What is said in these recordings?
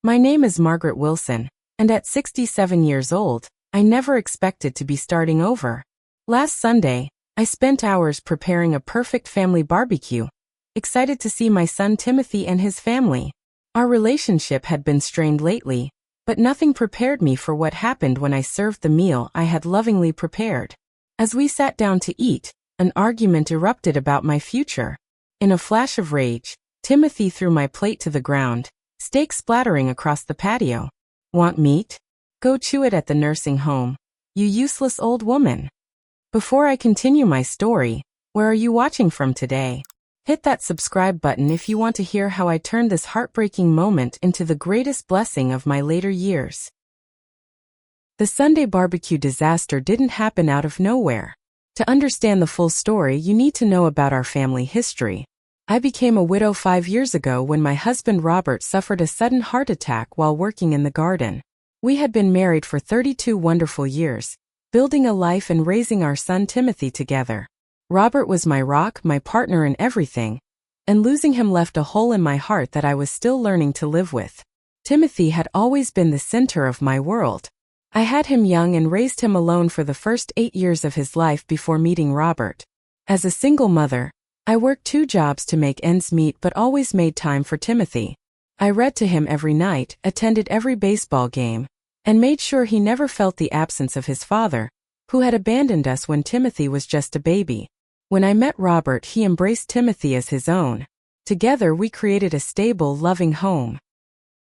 My name is Margaret Wilson, and at 67 years old, I never expected to be starting over. Last Sunday, I spent hours preparing a perfect family barbecue, excited to see my son Timothy and his family. Our relationship had been strained lately, but nothing prepared me for what happened when I served the meal I had lovingly prepared. As we sat down to eat, an argument erupted about my future. In a flash of rage, Timothy threw my plate to the ground, steak splattering across the patio. Want meat? Go chew it at the nursing home, you useless old woman. Before I continue my story, where are you watching from today? Hit that subscribe button if you want to hear how I turned this heartbreaking moment into the greatest blessing of my later years. The Sunday barbecue disaster didn't happen out of nowhere. To understand the full story, you need to know about our family history. I became a widow 5 years ago when my husband Robert suffered a sudden heart attack while working in the garden. We had been married for 32 wonderful years, building a life and raising our son Timothy together. Robert was my rock, my partner in everything, and losing him left a hole in my heart that I was still learning to live with. Timothy had always been the center of my world. I had him young and raised him alone for the first 8 years of his life before meeting Robert. As a single mother, I worked 2 jobs to make ends meet but always made time for Timothy. I read to him every night, attended every baseball game, and made sure he never felt the absence of his father, who had abandoned us when Timothy was just a baby. When I met Robert, he embraced Timothy as his own. Together we created a stable, loving home.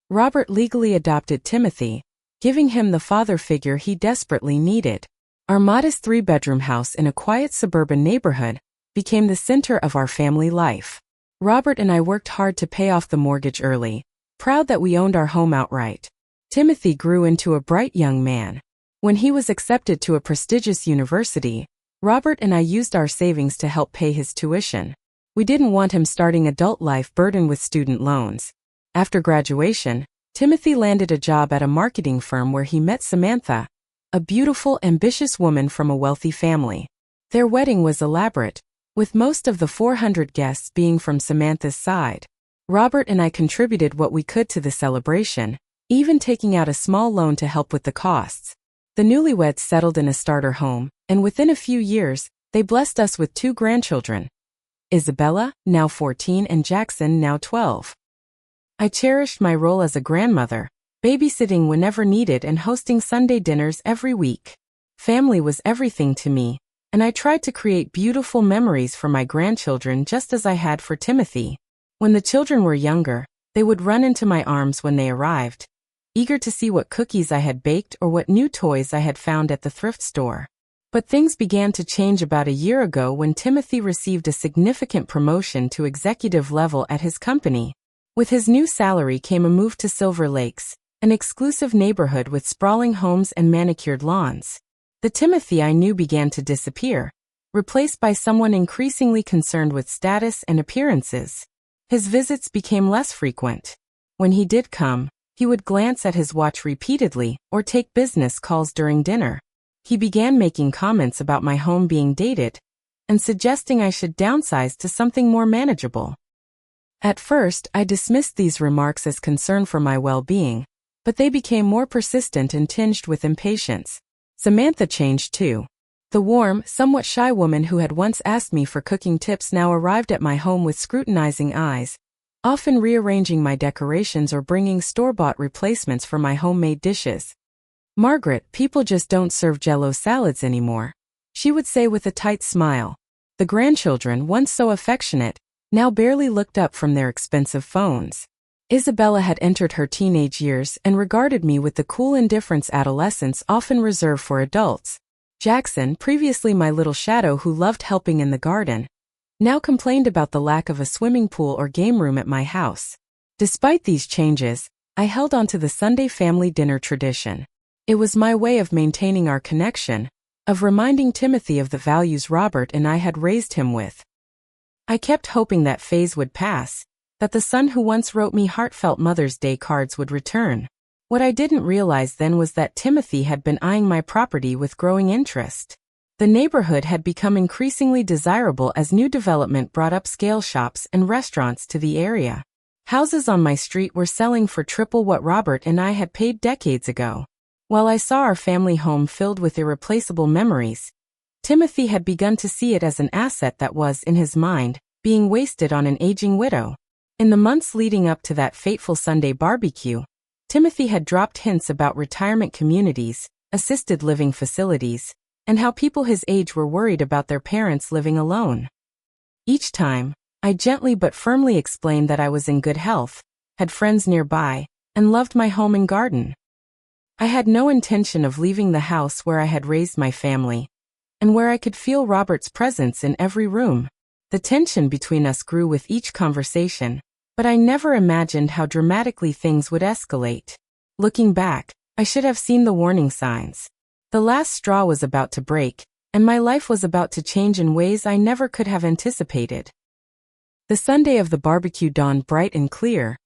Robert legally adopted Timothy, giving him the father figure he desperately needed. Our modest 3-bedroom house in a quiet suburban neighborhood became the center of our family life. Robert and I worked hard to pay off the mortgage early, proud that we owned our home outright. Timothy grew into a bright young man. When he was accepted to a prestigious university, Robert and I used our savings to help pay his tuition. We didn't want him starting adult life burdened with student loans. After graduation, Timothy landed a job at a marketing firm where he met Samantha, a beautiful, ambitious woman from a wealthy family. Their wedding was elaborate, with most of the 400 guests being from Samantha's side. Robert and I contributed what we could to the celebration, even taking out a small loan to help with the costs. The newlyweds settled in a starter home, and within a few years, they blessed us with 2 grandchildren, Isabella, now 14, and Jackson, now 12. I cherished my role as a grandmother, babysitting whenever needed and hosting Sunday dinners every week. Family was everything to me, and I tried to create beautiful memories for my grandchildren just as I had for Timothy. When the children were younger, they would run into my arms when they arrived, eager to see what cookies I had baked or what new toys I had found at the thrift store. But things began to change about a year ago when Timothy received a significant promotion to executive level at his company. With his new salary came a move to Silver Lakes, an exclusive neighborhood with sprawling homes and manicured lawns. The Timothy I knew began to disappear, replaced by someone increasingly concerned with status and appearances. His visits became less frequent. When he did come, he would glance at his watch repeatedly or take business calls during dinner. He began making comments about my home being dated and suggesting I should downsize to something more manageable. At first, I dismissed these remarks as concern for my well-being, but they became more persistent and tinged with impatience. Samantha changed too. The warm, somewhat shy woman who had once asked me for cooking tips now arrived at my home with scrutinizing eyes, often rearranging my decorations or bringing store-bought replacements for my homemade dishes. "Margaret, people just don't serve Jell-O salads anymore," she would say with a tight smile. The grandchildren, once so affectionate, now barely looked up from their expensive phones. Isabella had entered her teenage years and regarded me with the cool indifference adolescents often reserve for adults. Jackson, previously my little shadow who loved helping in the garden, now complained about the lack of a swimming pool or game room at my house. Despite these changes, I held on to the Sunday family dinner tradition. It was my way of maintaining our connection, of reminding Timothy of the values Robert and I had raised him with. I kept hoping that phase would pass, that the son who once wrote me heartfelt Mother's Day cards would return. What I didn't realize then was that Timothy had been eyeing my property with growing interest. The neighborhood had become increasingly desirable as new development brought upscale shops and restaurants to the area. Houses on my street were selling for triple what Robert and I had paid decades ago. While I saw our family home filled with irreplaceable memories, Timothy had begun to see it as an asset that was, in his mind, being wasted on an aging widow. In the months leading up to that fateful Sunday barbecue, Timothy had dropped hints about retirement communities, assisted living facilities, and how people his age were worried about their parents living alone. Each time, I gently but firmly explained that I was in good health, had friends nearby, and loved my home and garden. I had no intention of leaving the house where I had raised my family, and where I could feel Robert's presence in every room. The tension between us grew with each conversation, but I never imagined how dramatically things would escalate. Looking back, I should have seen the warning signs. The last straw was about to break, and my life was about to change in ways I never could have anticipated. The Sunday of the barbecue dawned bright and clear,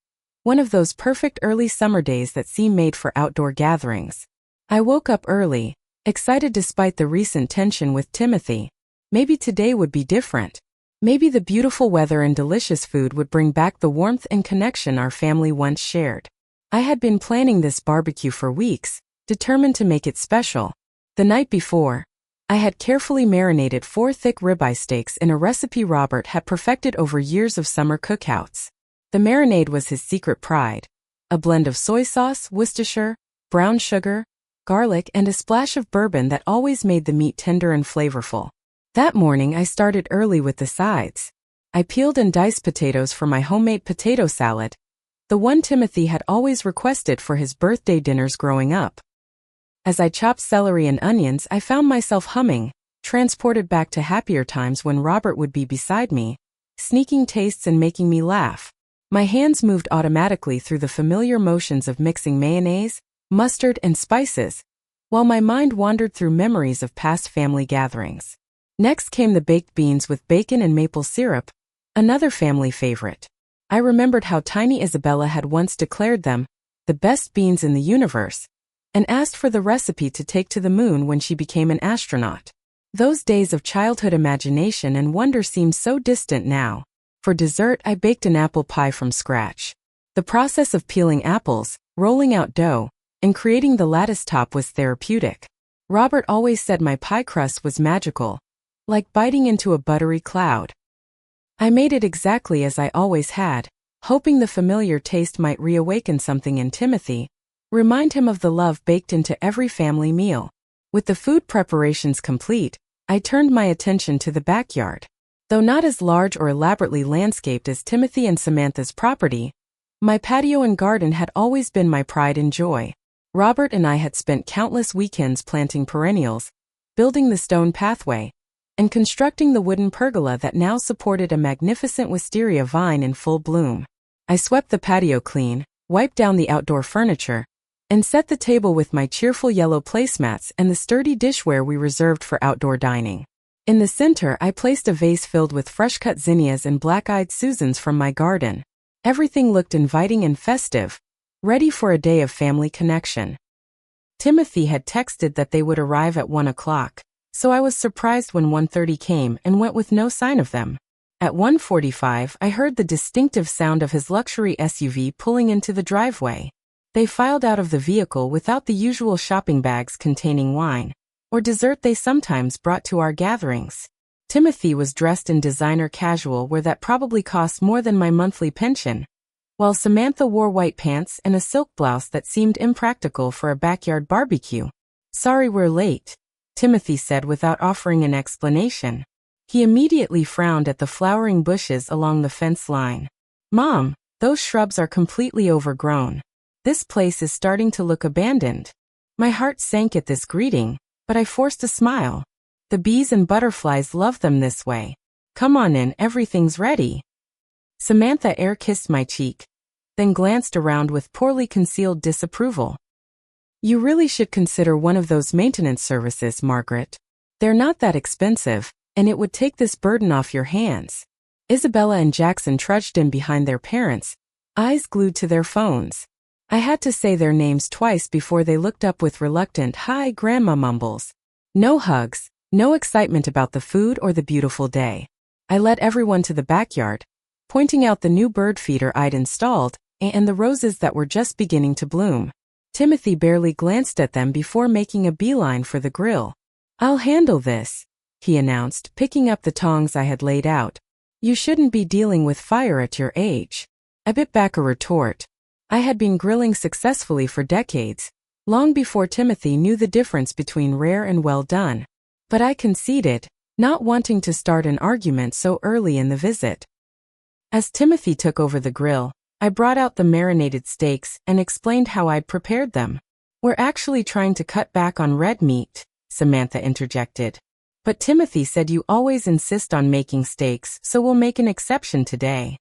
one of those perfect early summer days that seem made for outdoor gatherings. I woke up early, excited despite the recent tension with Timothy. Maybe today would be different. Maybe the beautiful weather and delicious food would bring back the warmth and connection our family once shared. I had been planning this barbecue for weeks, determined to make it special. The night before, I had carefully marinated 4 thick ribeye steaks in a recipe Robert had perfected over years of summer cookouts. The marinade was his secret pride, a blend of soy sauce, Worcestershire, brown sugar, garlic, and a splash of bourbon that always made the meat tender and flavorful. That morning I started early with the sides. I peeled and diced potatoes for my homemade potato salad, the one Timothy had always requested for his birthday dinners growing up. As I chopped celery and onions, I found myself humming, transported back to happier times when Robert would be beside me, sneaking tastes and making me laugh. My hands moved automatically through the familiar motions of mixing mayonnaise, mustard, and spices, while my mind wandered through memories of past family gatherings. Next came the baked beans with bacon and maple syrup, another family favorite. I remembered how tiny Isabella had once declared them the best beans in the universe, and asked for the recipe to take to the moon when she became an astronaut. Those days of childhood imagination and wonder seemed so distant now. For dessert, I baked an apple pie from scratch. The process of peeling apples, rolling out dough, and creating the lattice top was therapeutic. Robert always said my pie crust was magical, like biting into a buttery cloud. I made it exactly as I always had, hoping the familiar taste might reawaken something in Timothy, remind him of the love baked into every family meal. With the food preparations complete, I turned my attention to the backyard. Though not as large or elaborately landscaped as Timothy and Samantha's property, my patio and garden had always been my pride and joy. Robert and I had spent countless weekends planting perennials, building the stone pathway, and constructing the wooden pergola that now supported a magnificent wisteria vine in full bloom. I swept the patio clean, wiped down the outdoor furniture, and set the table with my cheerful yellow placemats and the sturdy dishware we reserved for outdoor dining. In the center, I placed a vase filled with fresh-cut zinnias and black-eyed Susans from my garden. Everything looked inviting and festive, ready for a day of family connection. Timothy had texted that they would arrive at 1 o'clock, so I was surprised when 1:30 came and went with no sign of them. At 1:45, I heard the distinctive sound of his luxury SUV pulling into the driveway. They filed out of the vehicle without the usual shopping bags containing wine or dessert they sometimes brought to our gatherings. Timothy was dressed in designer casual wear that probably cost more than my monthly pension, while Samantha wore white pants and a silk blouse that seemed impractical for a backyard barbecue. "Sorry we're late," Timothy said without offering an explanation. He immediately frowned at the flowering bushes along the fence line. "Mom, those shrubs are completely overgrown. This place is starting to look abandoned." My heart sank at this greeting, but I forced a smile. The bees and butterflies love them this way. "Come on in, everything's ready." Samantha air-kissed my cheek, then glanced around with poorly concealed disapproval. "You really should consider one of those maintenance services, Margaret. They're not that expensive, and it would take this burden off your hands." Isabella and Jackson trudged in behind their parents, eyes glued to their phones. I had to say their names twice before they looked up with reluctant "Hi, Grandma" mumbles. No hugs, no excitement about the food or the beautiful day. I led everyone to the backyard, pointing out the new bird feeder I'd installed and the roses that were just beginning to bloom. Timothy barely glanced at them before making a beeline for the grill. "I'll handle this," he announced, picking up the tongs I had laid out. "You shouldn't be dealing with fire at your age." I bit back a retort. I had been grilling successfully for decades, long before Timothy knew the difference between rare and well done. But I conceded, not wanting to start an argument so early in the visit. As Timothy took over the grill, I brought out the marinated steaks and explained how I'd prepared them. "We're actually trying to cut back on red meat," Samantha interjected. "But Timothy said you always insist on making steaks, so we'll make an exception today."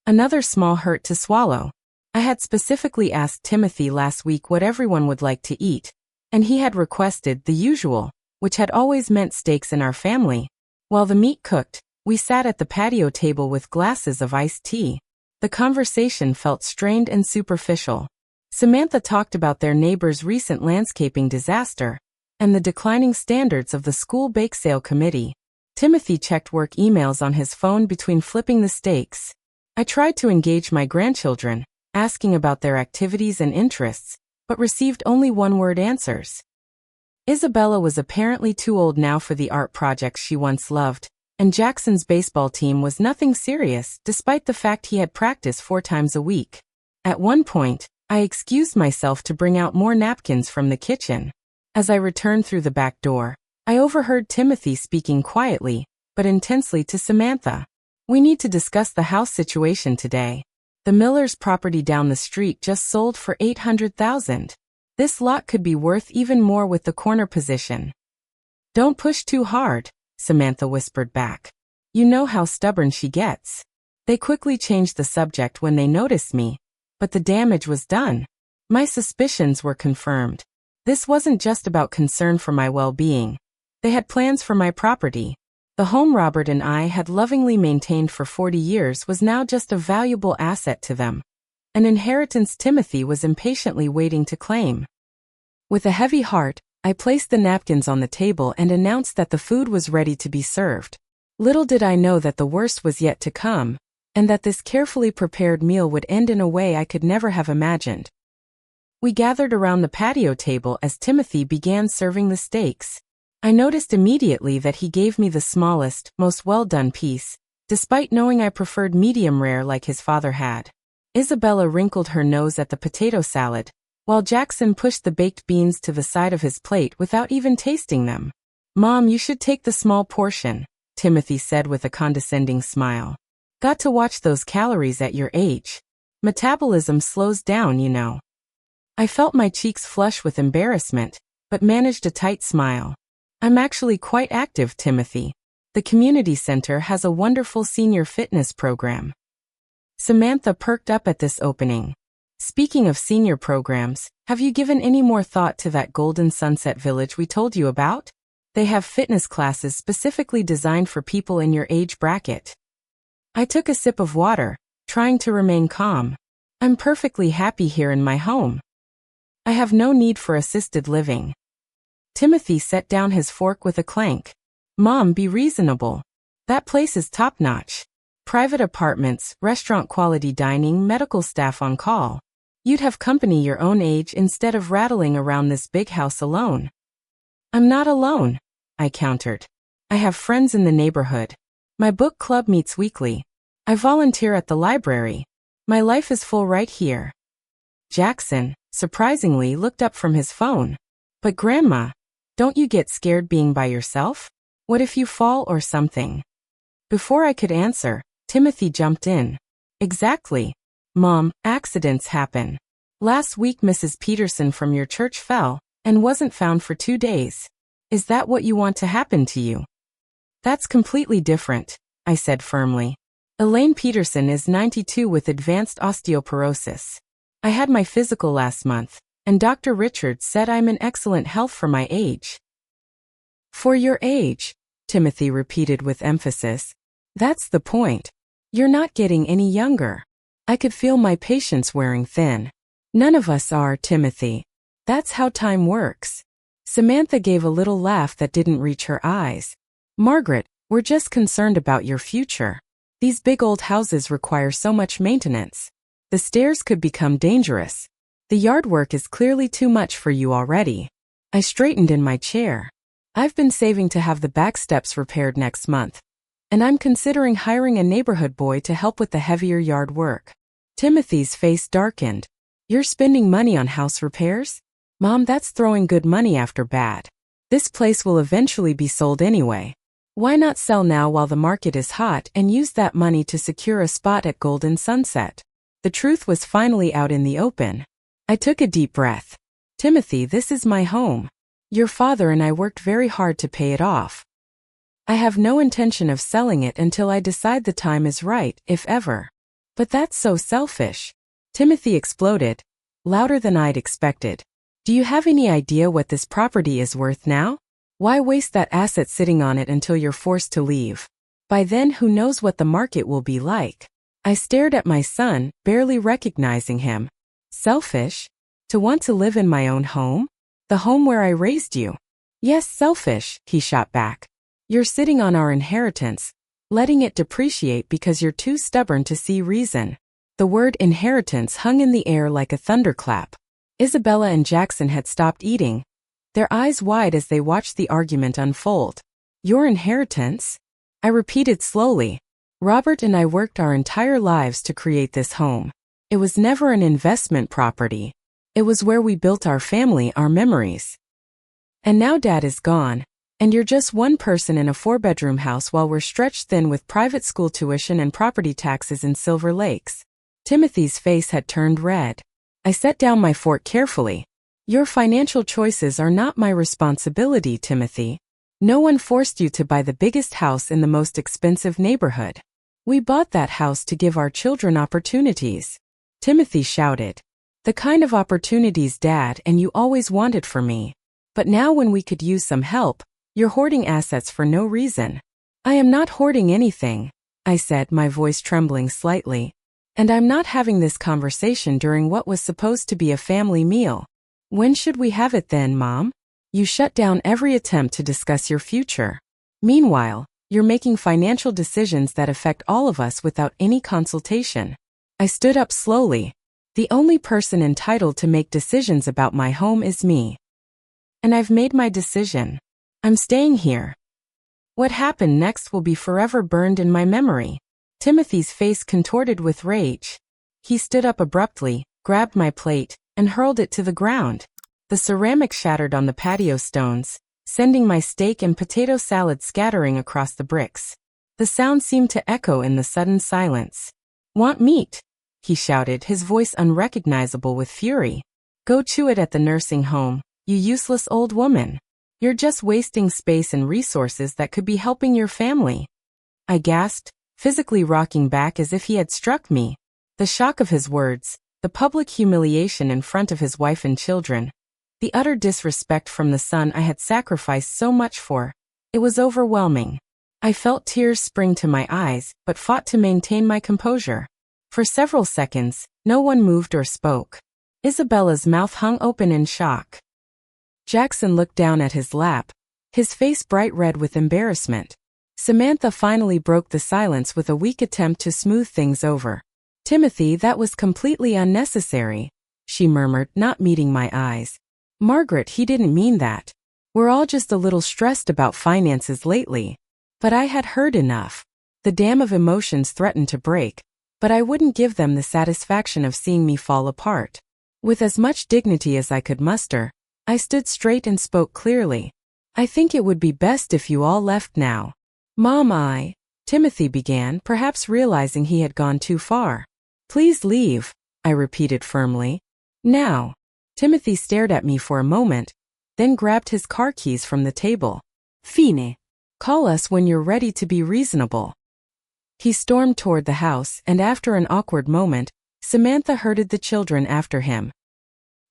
Another small hurt to swallow. I had specifically asked Timothy last week what everyone would like to eat, and he had requested the usual, which had always meant steaks in our family. While the meat cooked, we sat at the patio table with glasses of iced tea. The conversation felt strained and superficial. Samantha talked about their neighbor's recent landscaping disaster and the declining standards of the school bake sale committee. Timothy checked work emails on his phone between flipping the steaks. I tried to engage my grandchildren, asking about their activities and interests, but received only one-word answers. Isabella was apparently too old now for the art projects she once loved, and Jackson's baseball team was nothing serious despite the fact he had practice 4 times a week. At one point, I excused myself to bring out more napkins from the kitchen. As I returned through the back door, I overheard Timothy speaking quietly, but intensely to Samantha. "We need to discuss the house situation today. The Miller's property down the street just sold for $800,000. This lot could be worth even more with the corner position." "Don't push too hard," Samantha whispered back. "You know how stubborn she gets." They quickly changed the subject when they noticed me, but the damage was done. My suspicions were confirmed. This wasn't just about concern for my well-being. They had plans for my property. The home Robert and I had lovingly maintained for 40 years was now just a valuable asset to them. An inheritance Timothy was impatiently waiting to claim. With a heavy heart, I placed the napkins on the table and announced that the food was ready to be served. Little did I know that the worst was yet to come, and that this carefully prepared meal would end in a way I could never have imagined. We gathered around the patio table as Timothy began serving the steaks. I noticed immediately that he gave me the smallest, most well-done piece, despite knowing I preferred medium rare like his father had. Isabella wrinkled her nose at the potato salad, while Jackson pushed the baked beans to the side of his plate without even tasting them. "Mom, you should take the small portion," Timothy said with a condescending smile. "Got to watch those calories at your age. Metabolism slows down, you know." I felt my cheeks flush with embarrassment, but managed a tight smile. "I'm actually quite active, Timothy. The community center has a wonderful senior fitness program." Samantha perked up at this opening. "Speaking of senior programs, have you given any more thought to that Golden Sunset Village we told you about? They have fitness classes specifically designed for people in your age bracket." I took a sip of water, trying to remain calm. "I'm perfectly happy here in my home. I have no need for assisted living." Timothy set down his fork with a clank. "Mom, be reasonable. That place is top-notch. Private apartments, restaurant-quality dining, medical staff on call. You'd have company your own age instead of rattling around this big house alone." "I'm not alone," I countered. "I have friends in the neighborhood. My book club meets weekly. I volunteer at the library. My life is full right here." Jackson, surprisingly, looked up from his phone. "But Grandma, don't you get scared being by yourself? What if you fall or something?" Before I could answer, Timothy jumped in. "Exactly. Mom, accidents happen. Last week Mrs. Peterson from your church fell and wasn't found for 2 days. Is that what you want to happen to you?" "That's completely different," I said firmly. "Elaine Peterson is 92 with advanced osteoporosis. I had my physical last month, and Dr. Richards said I'm in excellent health for my age." "For your age," Timothy repeated with emphasis. "That's the point. You're not getting any younger." I could feel my patience wearing thin. "None of us are, Timothy. That's how time works." Samantha gave a little laugh that didn't reach her eyes. "Margaret, we're just concerned about your future." These big old houses require so much maintenance. The stairs could become dangerous. The yard work is clearly too much for you already. I straightened in my chair. I've been saving to have the back steps repaired next month. And I'm considering hiring a neighborhood boy to help with the heavier yard work. Timothy's face darkened. You're spending money on house repairs? Mom, that's throwing good money after bad. This place will eventually be sold anyway. Why not sell now while the market is hot and use that money to secure a spot at Golden Sunset? The truth was finally out in the open. I took a deep breath. Timothy, this is my home. Your father and I worked very hard to pay it off. I have no intention of selling it until I decide the time is right, if ever. But that's so selfish. Timothy exploded, louder than I'd expected. Do you have any idea what this property is worth now? Why waste that asset sitting on it until you're forced to leave? By then, who knows what the market will be like? I stared at my son, barely recognizing him. Selfish? To want to live in my own home? The home where I raised you? Yes, selfish, he shot back. You're sitting on our inheritance, letting it depreciate because you're too stubborn to see reason. The word inheritance hung in the air like a thunderclap. Isabella and Jackson had stopped eating, their eyes wide as they watched the argument unfold. Your inheritance? I repeated slowly. Robert and I worked our entire lives to create this home. It was never an investment property. It was where we built our family, our memories. And now Dad is gone, and you're just one person in a 4-bedroom house while we're stretched thin with private school tuition and property taxes in Silver Lakes. Timothy's face had turned red. I set down my fork carefully. Your financial choices are not my responsibility, Timothy. No one forced you to buy the biggest house in the most expensive neighborhood. We bought that house to give our children opportunities. Timothy shouted. The kind of opportunities Dad and you always wanted for me. But now when we could use some help, you're hoarding assets for no reason. I am not hoarding anything, I said, my voice trembling slightly. And I'm not having this conversation during what was supposed to be a family meal. When should we have it then, Mom? You shut down every attempt to discuss your future. Meanwhile, you're making financial decisions that affect all of us without any consultation. I stood up slowly. The only person entitled to make decisions about my home is me. And I've made my decision. I'm staying here. What happened next will be forever burned in my memory. Timothy's face contorted with rage. He stood up abruptly, grabbed my plate, and hurled it to the ground. The ceramic shattered on the patio stones, sending my steak and potato salad scattering across the bricks. The sound seemed to echo in the sudden silence. Want meat? He shouted, his voice unrecognizable with fury. Go chew it at the nursing home, you useless old woman. You're just wasting space and resources that could be helping your family. I gasped, physically rocking back as if he had struck me. The shock of his words, the public humiliation in front of his wife and children, the utter disrespect from the son I had sacrificed so much for. It was overwhelming. I felt tears spring to my eyes, but fought to maintain my composure. For several seconds, no one moved or spoke. Isabella's mouth hung open in shock. Jackson looked down at his lap, his face bright red with embarrassment. Samantha finally broke the silence with a weak attempt to smooth things over. Timothy, that was completely unnecessary, she murmured, not meeting my eyes. Margaret, he didn't mean that. We're all just a little stressed about finances lately. But I had heard enough. The dam of emotions threatened to break, but I wouldn't give them the satisfaction of seeing me fall apart. With as much dignity as I could muster, I stood straight and spoke clearly. I think it would be best if you all left now. Mom, Timothy began, perhaps realizing he had gone too far. Please leave, I repeated firmly. Now. Timothy stared at me for a moment, then grabbed his car keys from the table. Fine. Call us when you're ready to be reasonable. He stormed toward the house, and after an awkward moment, Samantha herded the children after him.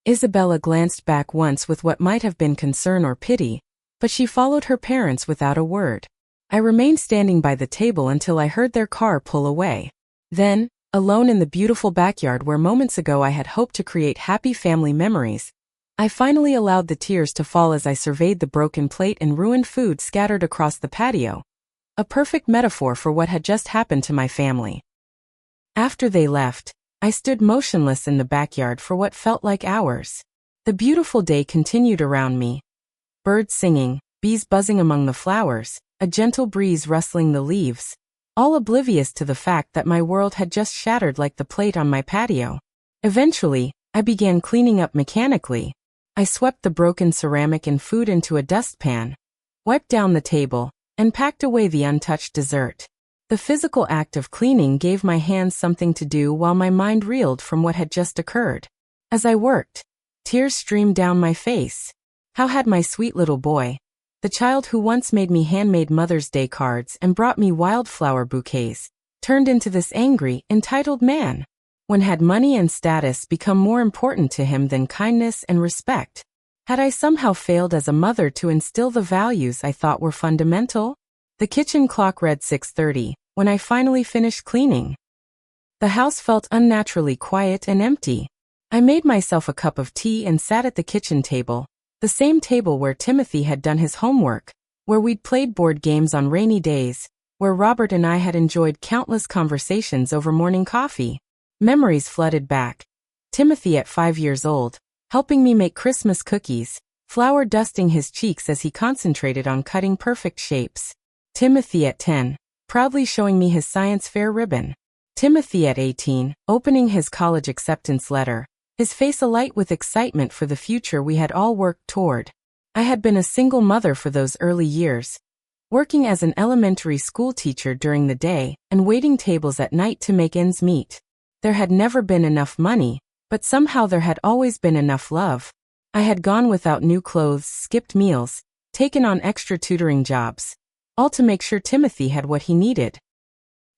Isabella glanced back once with what might have been concern or pity, but she followed her parents without a word. I remained standing by the table until I heard their car pull away. Then, alone in the beautiful backyard where moments ago I had hoped to create happy family memories, I finally allowed the tears to fall as I surveyed the broken plate and ruined food scattered across the patio. a perfect metaphor for what had just happened to my family. After they left, I stood motionless in the backyard for what felt like hours. The beautiful day continued around me. Birds singing, bees buzzing among the flowers, a gentle breeze rustling the leaves, all oblivious to the fact that my world had just shattered like the plate on my patio. Eventually, I began cleaning up mechanically. I swept the broken ceramic and food into a dustpan, wiped down the table, and packed away the untouched dessert. The physical act of cleaning gave my hands something to do while my mind reeled from what had just occurred. As I worked, tears streamed down my face. How had my sweet little boy, the child who once made me handmade Mother's Day cards and brought me wildflower bouquets, turned into this angry, entitled man? When had money and status become more important to him than kindness and respect? Had I somehow failed as a mother to instill the values I thought were fundamental? The kitchen clock read 6:30 when I finally finished cleaning. The house felt unnaturally quiet and empty. I made myself a cup of tea and sat at the kitchen table, the same table where Timothy had done his homework, where we'd played board games on rainy days, where Robert and I had enjoyed countless conversations over morning coffee. Memories flooded back. Timothy at 5 years old, helping me make Christmas cookies, flour dusting his cheeks as he concentrated on cutting perfect shapes. Timothy at 10, proudly showing me his science fair ribbon. Timothy at 18, opening his college acceptance letter, his face alight with excitement for the future we had all worked toward. I had been a single mother for those early years, working as an elementary school teacher during the day and waiting tables at night to make ends meet. There had never been enough money, but somehow there had always been enough love. I had gone without new clothes, skipped meals, taken on extra tutoring jobs, all to make sure Timothy had what he needed.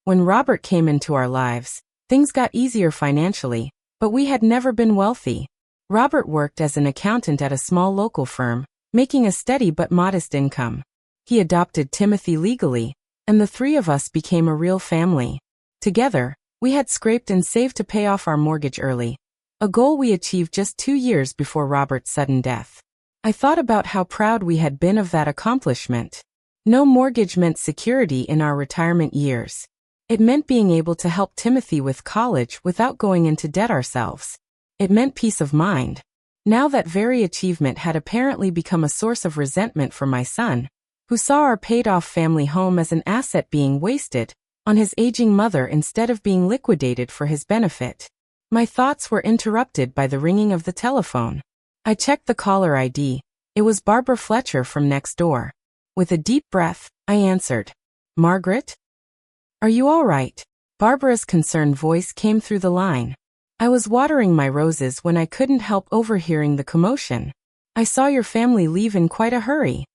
When Robert came into our lives, things got easier financially, but we had never been wealthy. Robert worked as an accountant at a small local firm, making a steady but modest income. He adopted Timothy legally, and the three of us became a real family. Together, we had scraped and saved to pay off our mortgage early, a goal we achieved just 2 years before Robert's sudden death. I thought about how proud we had been of that accomplishment. No mortgage meant security in our retirement years. It meant being able to help Timothy with college without going into debt ourselves. It meant peace of mind. Now that very achievement had apparently become a source of resentment for my son, who saw our paid-off family home as an asset being wasted on his aging mother instead of being liquidated for his benefit. My thoughts were interrupted by the ringing of the telephone. I checked the caller ID. It was Barbara Fletcher from next door. With a deep breath, I answered. "Margaret? Are you all right?" Barbara's concerned voice came through the line. I was watering my roses when I couldn't help overhearing the commotion. "I saw your family leave in quite a hurry."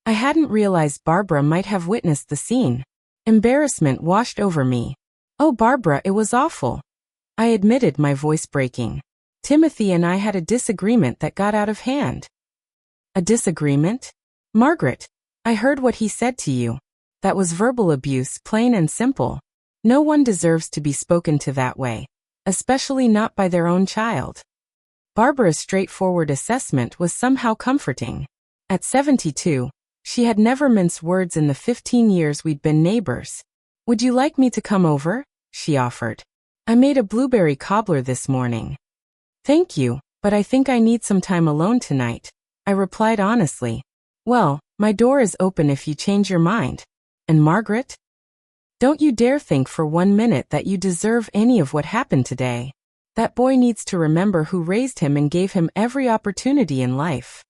I hadn't realized Barbara might have witnessed the scene. Embarrassment washed over me. "Oh, Barbara, it was awful," I admitted, my voice breaking. "Timothy and I had a disagreement that got out of hand." "A disagreement? Margaret, I heard what he said to you. That was verbal abuse, plain and simple. No one deserves to be spoken to that way, especially not by their own child." Barbara's straightforward assessment was somehow comforting. At 72, she had never minced words in the 15 years we'd been neighbors. "Would you like me to come over?" she offered. "I made a blueberry cobbler this morning." "Thank you, but I think I need some time alone tonight," I replied honestly. "Well, my door is open if you change your mind." "And Margaret? Don't you dare think for 1 minute that you deserve any of what happened today. That boy needs to remember who raised him and gave him every opportunity in life."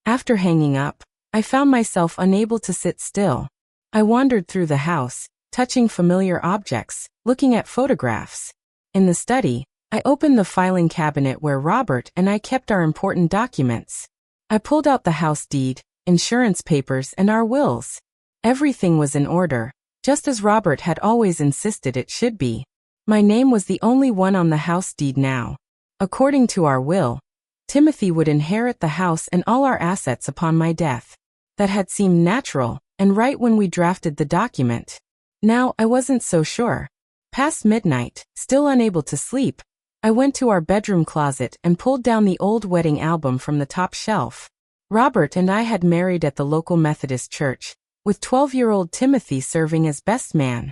After hanging up, I found myself unable to sit still. I wandered through the house, touching familiar objects, looking at photographs. In the study, I opened the filing cabinet where Robert and I kept our important documents. I pulled out the house deed, insurance papers, and our wills. Everything was in order, just as Robert had always insisted it should be. My name was the only one on the house deed now. According to our will, Timothy would inherit the house and all our assets upon my death. That had seemed natural and right when we drafted the document. Now I wasn't so sure. Past midnight, still unable to sleep, I went to our bedroom closet and pulled down the old wedding album from the top shelf. Robert and I had married at the local Methodist church, with 12-year-old Timothy serving as best man.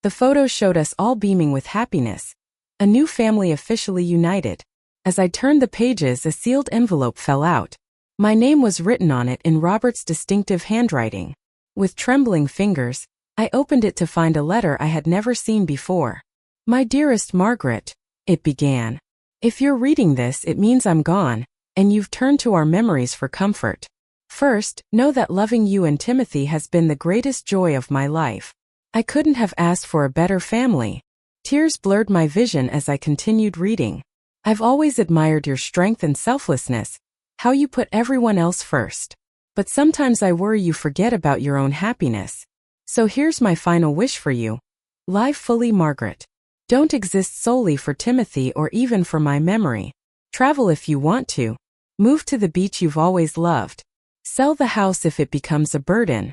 The photos showed us all beaming with happiness, a new family officially united. As I turned the pages, a sealed envelope fell out. My name was written on it in Robert's distinctive handwriting. With trembling fingers, I opened it to find a letter I had never seen before. "My dearest Margaret," it began. "If you're reading this, it means I'm gone, and you've turned to our memories for comfort. First, know that loving you and Timothy has been the greatest joy of my life. I couldn't have asked for a better family." Tears blurred my vision as I continued reading. "I've always admired your strength and selflessness, how you put everyone else first. But sometimes I worry you forget about your own happiness. So here's my final wish for you. Live fully, Margaret. Don't exist solely for Timothy or even for my memory. Travel if you want to. Move to the beach you've always loved. Sell the house if it becomes a burden.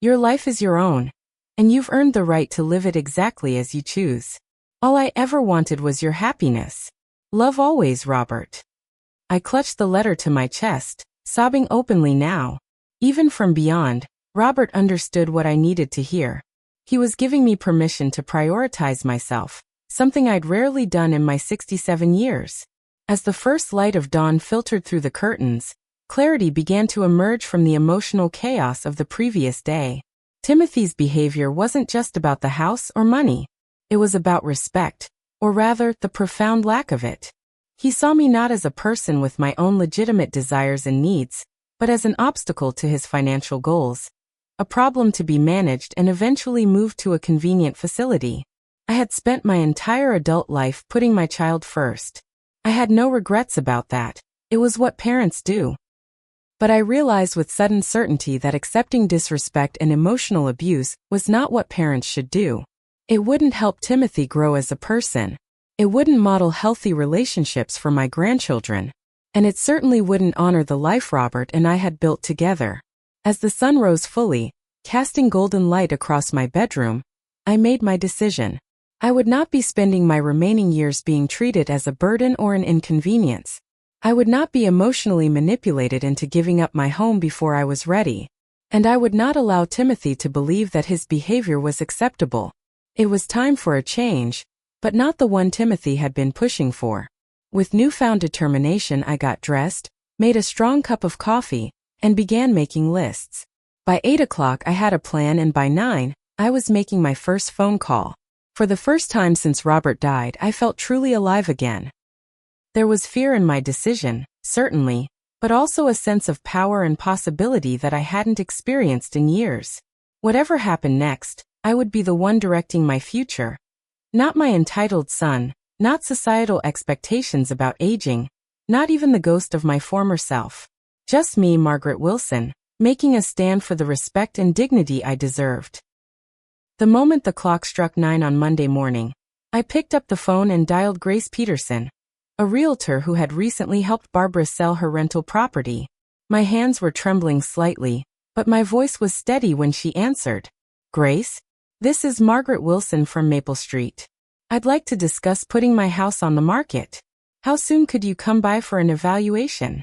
Your life is your own, and you've earned the right to live it exactly as you choose. All I ever wanted was your happiness. Love always, Robert." I clutched the letter to my chest, sobbing openly now. Even from beyond, Robert understood what I needed to hear. He was giving me permission to prioritize myself, something I'd rarely done in my 67 years. As the first light of dawn filtered through the curtains, clarity began to emerge from the emotional chaos of the previous day. Timothy's behavior wasn't just about the house or money. It was about respect, or rather, the profound lack of it. He saw me not as a person with my own legitimate desires and needs, but as an obstacle to his financial goals. A problem to be managed and eventually moved to a convenient facility. I had spent my entire adult life putting my child first. I had no regrets about that. It was what parents do. But I realized with sudden certainty that accepting disrespect and emotional abuse was not what parents should do. It wouldn't help Timothy grow as a person. It wouldn't model healthy relationships for my grandchildren. And it certainly wouldn't honor the life Robert and I had built together. As the sun rose fully, casting golden light across my bedroom, I made my decision. I would not be spending my remaining years being treated as a burden or an inconvenience. I would not be emotionally manipulated into giving up my home before I was ready. And I would not allow Timothy to believe that his behavior was acceptable. It was time for a change, but not the one Timothy had been pushing for. With newfound determination, I got dressed, made a strong cup of coffee, and began making lists. By 8 o'clock I had a plan, and by 9, I was making my first phone call. For the first time since Robert died, I felt truly alive again. There was fear in my decision, certainly, but also a sense of power and possibility that I hadn't experienced in years. Whatever happened next, I would be the one directing my future. Not my entitled son, not societal expectations about aging, not even the ghost of my former self. Just me, Margaret Wilson, making a stand for the respect and dignity I deserved. The moment the clock struck 9 on Monday morning, I picked up the phone and dialed Grace Peterson, a realtor who had recently helped Barbara sell her rental property. My hands were trembling slightly, but my voice was steady when she answered. "Grace, this is Margaret Wilson from Maple Street. I'd like to discuss putting my house on the market. How soon could you come by for an evaluation?"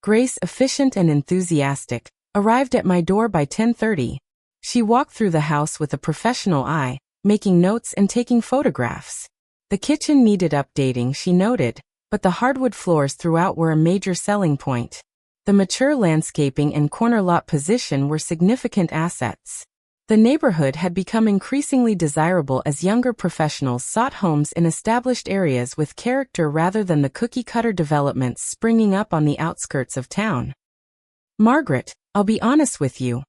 Grace, efficient and enthusiastic, arrived at my door by 10:30. She walked through the house with a professional eye, making notes and taking photographs. The kitchen needed updating, she noted, but the hardwood floors throughout were a major selling point. The mature landscaping and corner lot position were significant assets. The neighborhood had become increasingly desirable as younger professionals sought homes in established areas with character rather than the cookie-cutter developments springing up on the outskirts of town. "Margaret, I'll be honest with you,"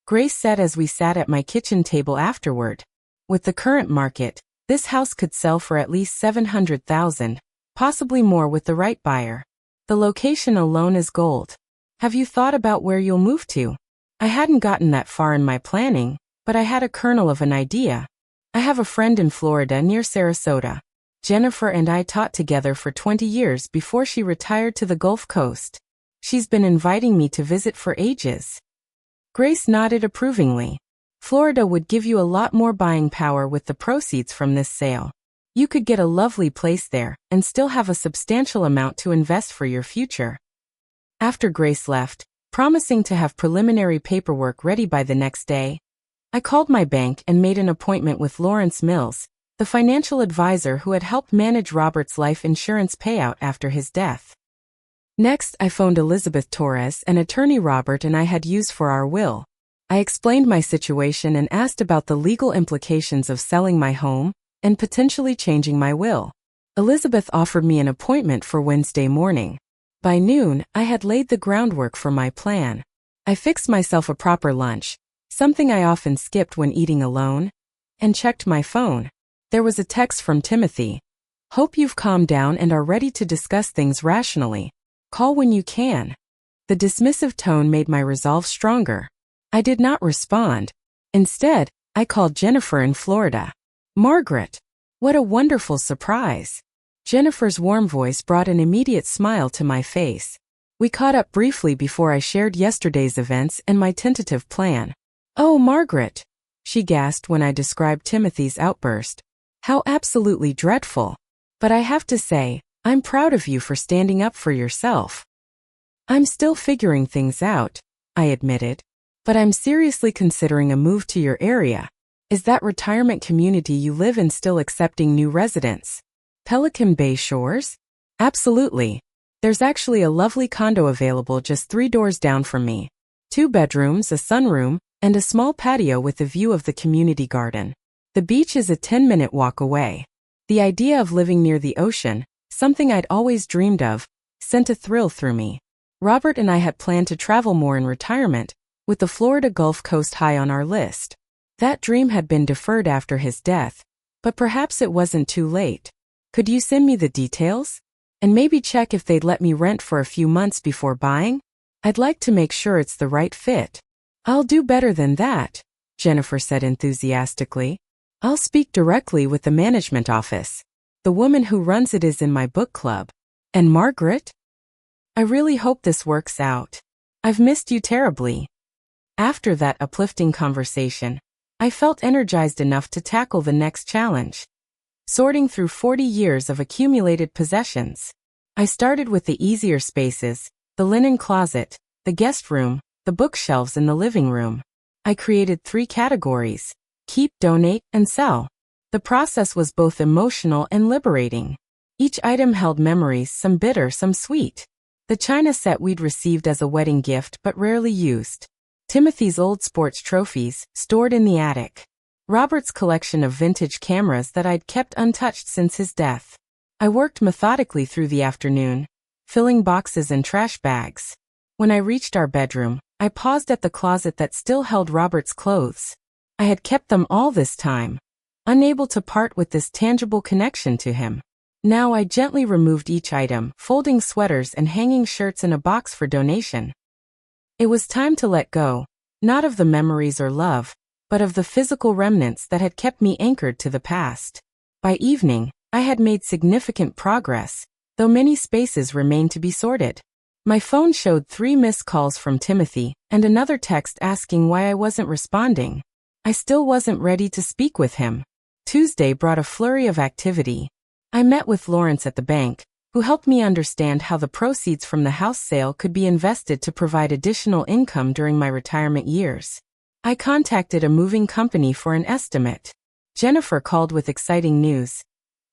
Grace said as we sat at my kitchen table afterward. "With the current market, this house could sell for at least $700,000, possibly more with the right buyer. The location alone is gold. Have you thought about where you'll move to?" I hadn't gotten that far in my planning, but I had a kernel of an idea. "I have a friend in Florida near Sarasota. Jennifer and I taught together for 20 years before she retired to the Gulf Coast. She's been inviting me to visit for ages." Grace nodded approvingly. "Florida would give you a lot more buying power with the proceeds from this sale. You could get a lovely place there and still have a substantial amount to invest for your future." After Grace left, promising to have preliminary paperwork ready by the next day. I called my bank and made an appointment with Lawrence Mills, the financial advisor who had helped manage Robert's life insurance payout after his death. Next, I phoned Elizabeth Torres, an attorney Robert and I had used for our will. I explained my situation and asked about the legal implications of selling my home and potentially changing my will. Elizabeth offered me an appointment for Wednesday morning. By noon, I had laid the groundwork for my plan. I fixed myself a proper lunch, something I often skipped when eating alone, and checked my phone. There was a text from Timothy. "Hope you've calmed down and are ready to discuss things rationally. Call when you can." The dismissive tone made my resolve stronger. I did not respond. Instead, I called Jennifer in Florida. "Margaret, what a wonderful surprise." Jennifer's warm voice brought an immediate smile to my face. We caught up briefly before I shared yesterday's events and my tentative plan. "Oh, Margaret," she gasped when I described Timothy's outburst. "How absolutely dreadful. But I have to say, I'm proud of you for standing up for yourself." "I'm still figuring things out," I admitted. "But I'm seriously considering a move to your area. Is that retirement community you live in still accepting new residents?" "Pelican Bay Shores?" "Absolutely. There's actually a lovely condo available just 3 doors down from me. 2 bedrooms, a sunroom, and a small patio with a view of the community garden. The beach is a 10-minute walk away." The idea of living near the ocean, something I'd always dreamed of, sent a thrill through me. Robert and I had planned to travel more in retirement, with the Florida Gulf Coast high on our list. That dream had been deferred after his death, but perhaps it wasn't too late. "Could you send me the details? And maybe check if they'd let me rent for a few months before buying? I'd like to make sure it's the right fit." "I'll do better than that," Jennifer said enthusiastically. "I'll speak directly with the management office. The woman who runs it is in my book club." "And Margaret? I really hope this works out. I've missed you terribly." After that uplifting conversation, I felt energized enough to tackle the next challenge. Sorting through 40 years of accumulated possessions. I started with the easier spaces, the linen closet, the guest room, the bookshelves in the living room. I created 3 categories: keep, donate, and sell. The process was both emotional and liberating. Each item held memories, some bitter, some sweet. The china set we'd received as a wedding gift but rarely used. Timothy's old sports trophies, stored in the attic. Robert's collection of vintage cameras that I'd kept untouched since his death. I worked methodically through the afternoon, filling boxes and trash bags. When I reached our bedroom, I paused at the closet that still held Robert's clothes. I had kept them all this time, unable to part with this tangible connection to him. Now I gently removed each item, folding sweaters and hanging shirts in a box for donation. It was time to let go, not of the memories or love, but of the physical remnants that had kept me anchored to the past. By evening, I had made significant progress, though many spaces remained to be sorted. My phone showed 3 missed calls from Timothy and another text asking why I wasn't responding. I still wasn't ready to speak with him. Tuesday brought a flurry of activity. I met with Lawrence at the bank, who helped me understand how the proceeds from the house sale could be invested to provide additional income during my retirement years. I contacted a moving company for an estimate. Jennifer called with exciting news.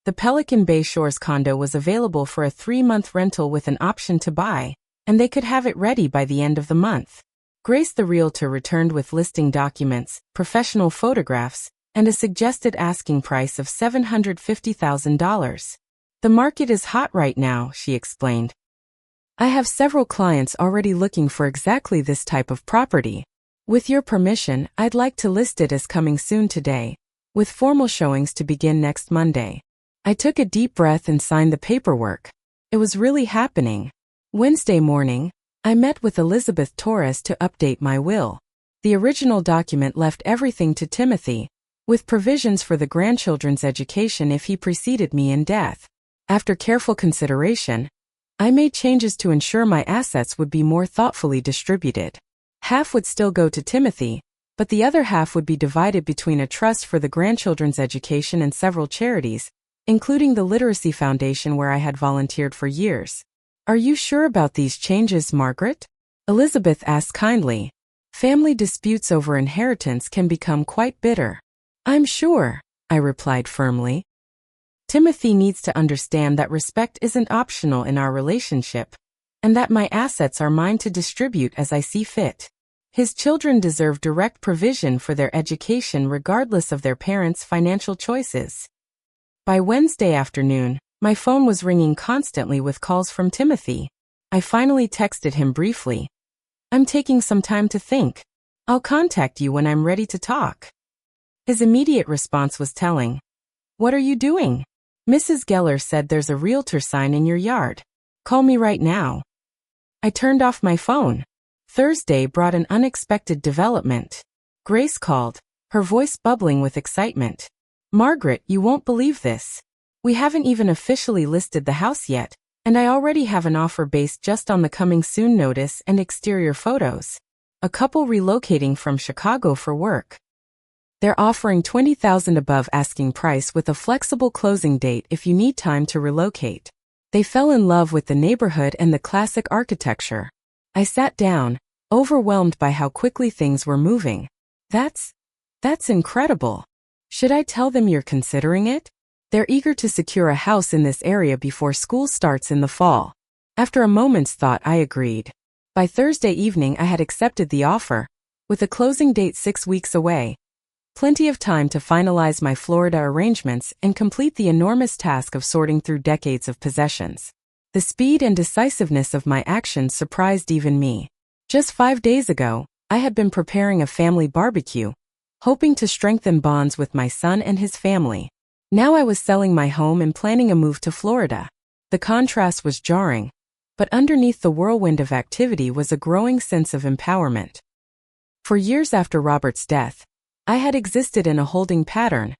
The Pelican Bay Shores condo was available for a 3-month rental with an option to buy, and they could have it ready by the end of the month. Grace, the realtor, returned with listing documents, professional photographs, and a suggested asking price of $750,000. "The market is hot right now," she explained. "I have several clients already looking for exactly this type of property. With your permission, I'd like to list it as coming soon today, with formal showings to begin next Monday." I took a deep breath and signed the paperwork. It was really happening. Wednesday morning, I met with Elizabeth Torres to update my will. The original document left everything to Timothy, with provisions for the grandchildren's education if he preceded me in death. After careful consideration, I made changes to ensure my assets would be more thoughtfully distributed. Half would still go to Timothy, but the other half would be divided between a trust for the grandchildren's education and several charities, including the Literacy Foundation where I had volunteered for years. "Are you sure about these changes, Margaret?" Elizabeth asked kindly. Family disputes over inheritance can become quite bitter. I'm sure, I replied firmly. Timothy needs to understand that respect isn't optional in our relationship, and that my assets are mine to distribute as I see fit. His children deserve direct provision for their education regardless of their parents' financial choices. By Wednesday afternoon, my phone was ringing constantly with calls from Timothy. I finally texted him briefly. I'm taking some time to think. I'll contact you when I'm ready to talk. His immediate response was telling. What are you doing? Mrs. Geller said there's a realtor sign in your yard. Call me right now. I turned off my phone. Thursday brought an unexpected development. Grace called, her voice bubbling with excitement. Margaret, you won't believe this. We haven't even officially listed the house yet, and I already have an offer based just on the coming soon notice and exterior photos. A couple relocating from Chicago for work. They're offering $20,000 above asking price with a flexible closing date if you need time to relocate. They fell in love with the neighborhood and the classic architecture. I sat down, overwhelmed by how quickly things were moving. That's incredible. Should I tell them you're considering it? They're eager to secure a house in this area before school starts in the fall. After a moment's thought, I agreed. By Thursday evening, I had accepted the offer, with a closing date 6 weeks away. Plenty of time to finalize my Florida arrangements and complete the enormous task of sorting through decades of possessions. The speed and decisiveness of my actions surprised even me. Just 5 days ago, I had been preparing a family barbecue, hoping to strengthen bonds with my son and his family. Now I was selling my home and planning a move to Florida. The contrast was jarring, but underneath the whirlwind of activity was a growing sense of empowerment. For years after Robert's death, I had existed in a holding pattern,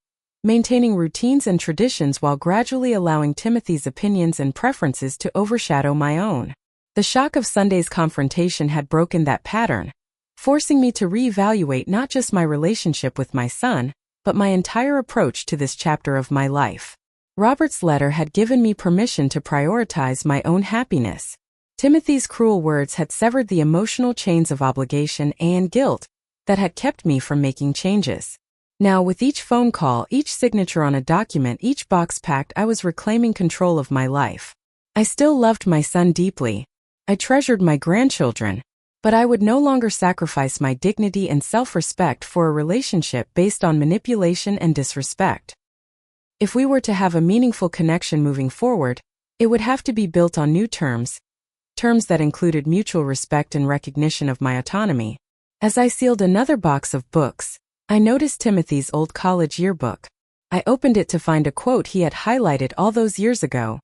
maintaining routines and traditions while gradually allowing Timothy's opinions and preferences to overshadow my own. The shock of Sunday's confrontation had broken that pattern, forcing me to reevaluate not just my relationship with my son, but my entire approach to this chapter of my life. Robert's letter had given me permission to prioritize my own happiness. Timothy's cruel words had severed the emotional chains of obligation and guilt that had kept me from making changes. Now, with each phone call, each signature on a document, each box packed, I was reclaiming control of my life. I still loved my son deeply. I treasured my grandchildren, but I would no longer sacrifice my dignity and self-respect for a relationship based on manipulation and disrespect. If we were to have a meaningful connection moving forward, it would have to be built on new terms that included mutual respect and recognition of my autonomy. As I sealed another box of books, I noticed Timothy's old college yearbook. I opened it to find a quote he had highlighted all those years ago.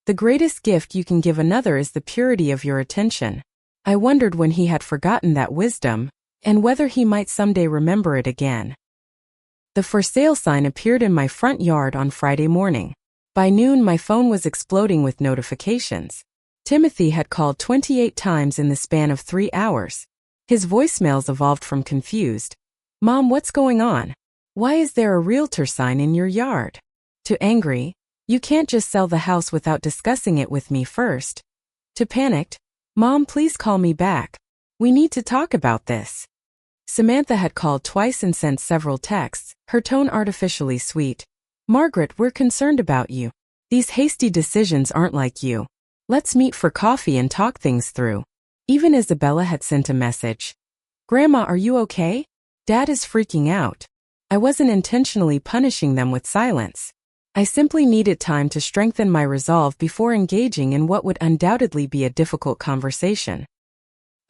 The greatest gift you can give another is the purity of your attention. I wondered when he had forgotten that wisdom, and whether he might someday remember it again. The for sale sign appeared in my front yard on Friday morning. By noon, my phone was exploding with notifications. Timothy had called 28 times in the span of 3 hours. His voicemails evolved from confused, "Mom, what's going on? Why is there a realtor sign in your yard?" to angry, "You can't just sell the house without discussing it with me first," to panicked, "Mom, please call me back. We need to talk about this." Samantha had called twice and sent several texts, her tone artificially sweet. "Margaret, we're concerned about you. These hasty decisions aren't like you. Let's meet for coffee and talk things through." Even Isabella had sent a message. "Grandma, are you okay? Dad is freaking out." I wasn't intentionally punishing them with silence. I simply needed time to strengthen my resolve before engaging in what would undoubtedly be a difficult conversation.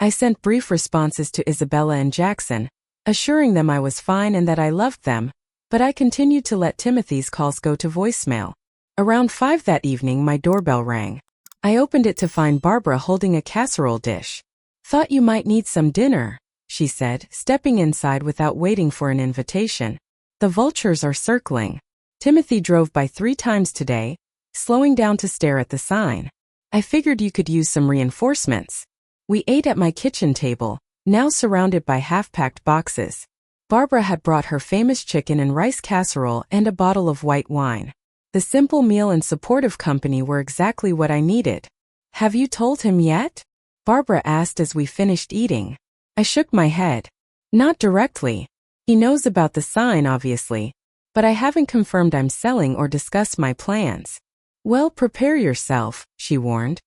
I sent brief responses to Isabella and Jackson, assuring them I was fine and that I loved them, but I continued to let Timothy's calls go to voicemail. Around 5 that evening, my doorbell rang. I opened it to find Barbara holding a casserole dish. "Thought you might need some dinner," she said, stepping inside without waiting for an invitation. "The vultures are circling. Timothy drove by 3 times today, slowing down to stare at the sign. I figured you could use some reinforcements." We ate at my kitchen table, now surrounded by half-packed boxes. Barbara had brought her famous chicken and rice casserole and a bottle of white wine. The simple meal and supportive company were exactly what I needed. "Have you told him yet?" Barbara asked as we finished eating. I shook my head. Not directly. He knows about the sign, obviously, but I haven't confirmed I'm selling or discussed my plans. Well, prepare yourself, she warned.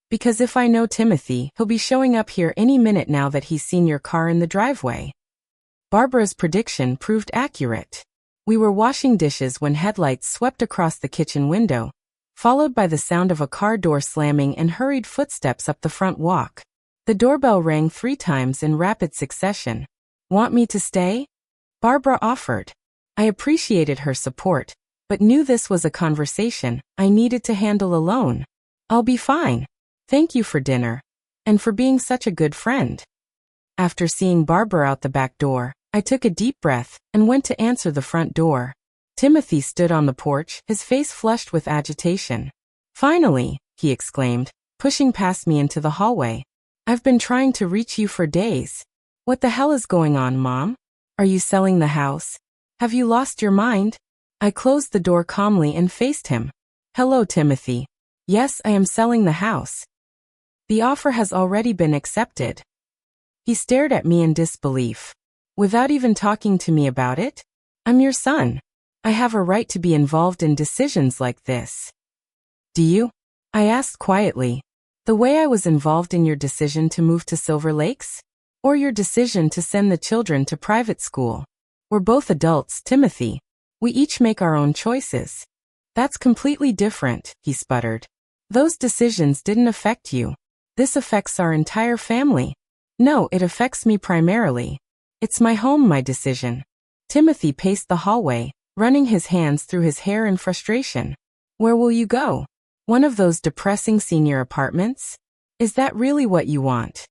Because if I know Timothy, he'll be showing up here any minute now that he's seen your car in the driveway. Barbara's prediction proved accurate. We were washing dishes when headlights swept across the kitchen window, followed by the sound of a car door slamming and hurried footsteps up the front walk. The doorbell rang 3 times in rapid succession. Want me to stay? Barbara offered. I appreciated her support, but knew this was a conversation I needed to handle alone. I'll be fine. Thank you for dinner, and for being such a good friend. After seeing Barbara out the back door, I took a deep breath and went to answer the front door. Timothy stood on the porch, his face flushed with agitation. Finally, he exclaimed, pushing past me into the hallway. I've been trying to reach you for days. What the hell is going on, Mom? Are you selling the house? Have you lost your mind? I closed the door calmly and faced him. Hello, Timothy. Yes, I am selling the house. The offer has already been accepted. He stared at me in disbelief. Without even talking to me about it? I'm your son. I have a right to be involved in decisions like this. Do you? I asked quietly. The way I was involved in your decision to move to Silver Lakes? Or your decision to send the children to private school? We're both adults, Timothy. We each make our own choices. That's completely different, he sputtered. Those decisions didn't affect you. This affects our entire family. No, it affects me primarily. It's my home, my decision. Timothy paced the hallway, running his hands through his hair in frustration. Where will you go? One of those depressing senior apartments? Is that really what you want?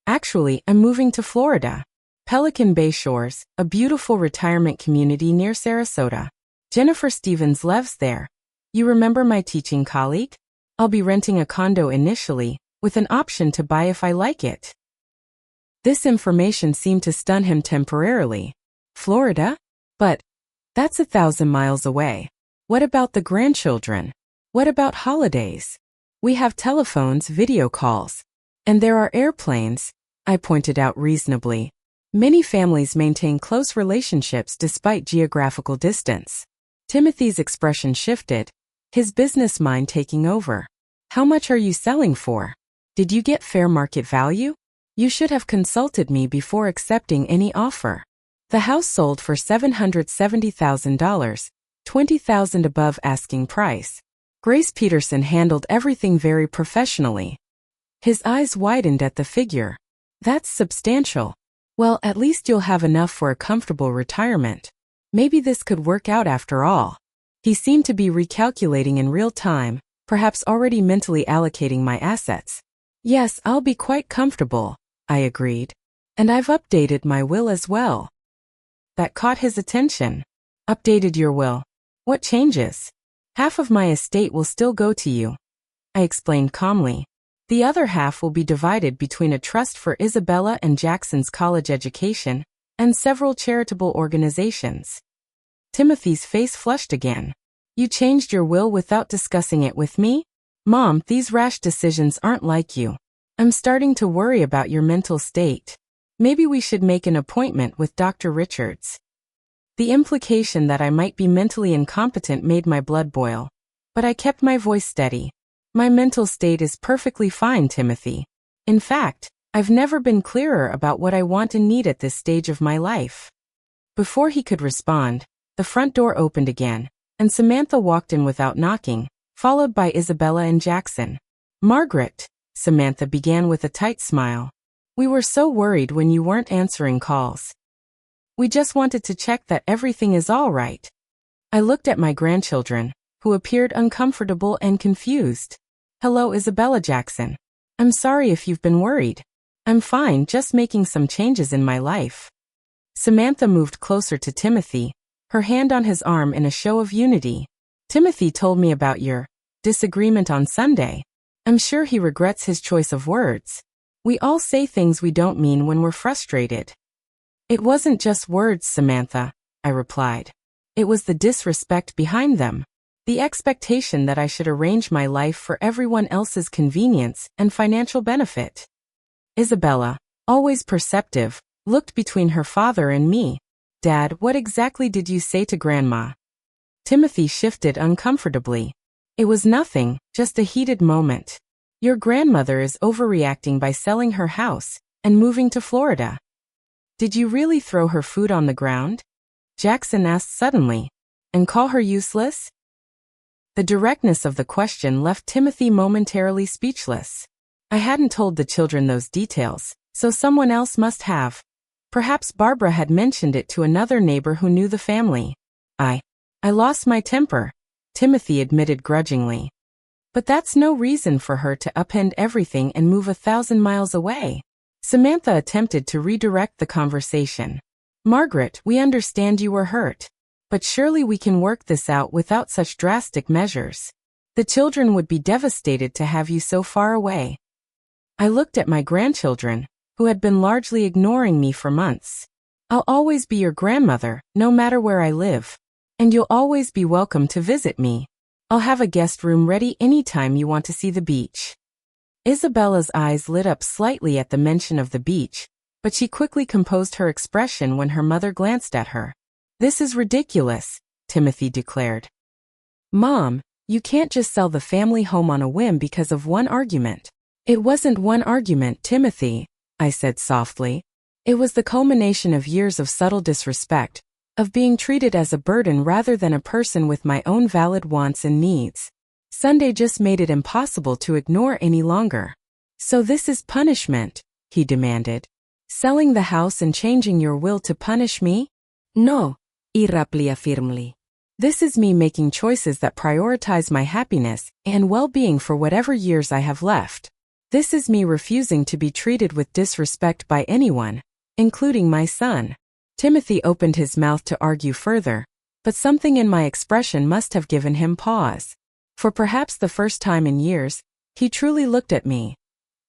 Actually, I'm moving to Florida. Pelican Bay Shores, a beautiful retirement community near Sarasota. Jennifer Stevens lives there. You remember my teaching colleague? I'll be renting a condo initially, with an option to buy if I like it. This information seemed to stun him temporarily. Florida? But that's 1,000 miles away. What about the grandchildren? What about holidays? We have telephones, video calls. And there are airplanes, I pointed out reasonably. Many families maintain close relationships despite geographical distance. Timothy's expression shifted, his business mind taking over. How much are you selling for? Did you get fair market value? You should have consulted me before accepting any offer. The house sold for $770,000, $20,000 above asking price. Grace Peterson handled everything very professionally. His eyes widened at the figure. That's substantial. Well, at least you'll have enough for a comfortable retirement. Maybe this could work out after all. He seemed to be recalculating in real time, perhaps already mentally allocating my assets. Yes, I'll be quite comfortable, I agreed. And I've updated my will as well. That caught his attention. Updated your will. What changes? Half of my estate will still go to you, I explained calmly. The other half will be divided between a trust for Isabella and Jackson's college education and several charitable organizations. Timothy's face flushed again. You changed your will without discussing it with me? Mom, these rash decisions aren't like you. I'm starting to worry about your mental state. Maybe we should make an appointment with Dr. Richards. The implication that I might be mentally incompetent made my blood boil, but I kept my voice steady. My mental state is perfectly fine, Timothy. In fact, I've never been clearer about what I want and need at this stage of my life. Before he could respond, the front door opened again, and Samantha walked in without knocking, followed by Isabella and Jackson. Margaret, Samantha began with a tight smile. We were so worried when you weren't answering calls. We just wanted to check that everything is all right. I looked at my grandchildren, who appeared uncomfortable and confused. Hello, Isabella Jackson. I'm sorry if you've been worried. I'm fine, just making some changes in my life. Samantha moved closer to Timothy, her hand on his arm in a show of unity. Timothy told me about your disagreement on Sunday. I'm sure he regrets his choice of words. We all say things we don't mean when we're frustrated. It wasn't just words, Samantha, I replied. It was the disrespect behind them. The expectation that I should arrange my life for everyone else's convenience and financial benefit. Isabella, always perceptive, looked between her father and me. Dad, what exactly did you say to Grandma? Timothy shifted uncomfortably. It was nothing, just a heated moment. Your grandmother is overreacting by selling her house and moving to Florida. Did you really throw her food on the ground? Jackson asked suddenly. And call her useless? The directness of the question left Timothy momentarily speechless. I hadn't told the children those details, so someone else must have. Perhaps Barbara had mentioned it to another neighbor who knew the family. I lost my temper, Timothy admitted grudgingly. But that's no reason for her to upend everything and move 1,000 miles away. Samantha attempted to redirect the conversation. Margaret, we understand you were hurt. But surely we can work this out without such drastic measures. The children would be devastated to have you so far away. I looked at my grandchildren, who had been largely ignoring me for months. I'll always be your grandmother, no matter where I live. And you'll always be welcome to visit me. I'll have a guest room ready anytime you want to see the beach. Isabella's eyes lit up slightly at the mention of the beach, but she quickly composed her expression when her mother glanced at her. This is ridiculous, Timothy declared. Mom, you can't just sell the family home on a whim because of one argument. It wasn't one argument, Timothy, I said softly. It was the culmination of years of subtle disrespect, of being treated as a burden rather than a person with my own valid wants and needs. Sunday just made it impossible to ignore any longer. So this is punishment, he demanded. Selling the house and changing your will to punish me? No, he replied firmly. This is me making choices that prioritize my happiness and well-being for whatever years I have left. This is me refusing to be treated with disrespect by anyone, including my son. Timothy opened his mouth to argue further, but something in my expression must have given him pause. For perhaps the first time in years, he truly looked at me.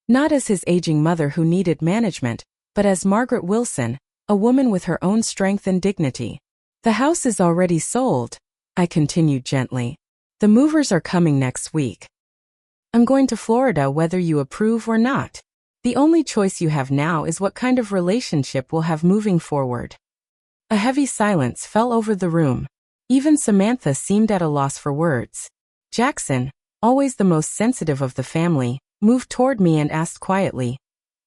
Not as his aging mother who needed management, but as Margaret Wilson, a woman with her own strength and dignity. The house is already sold, I continued gently. The movers are coming next week. I'm going to Florida whether you approve or not. The only choice you have now is what kind of relationship we'll have moving forward. A heavy silence fell over the room. Even Samantha seemed at a loss for words. Jackson, always the most sensitive of the family, moved toward me and asked quietly,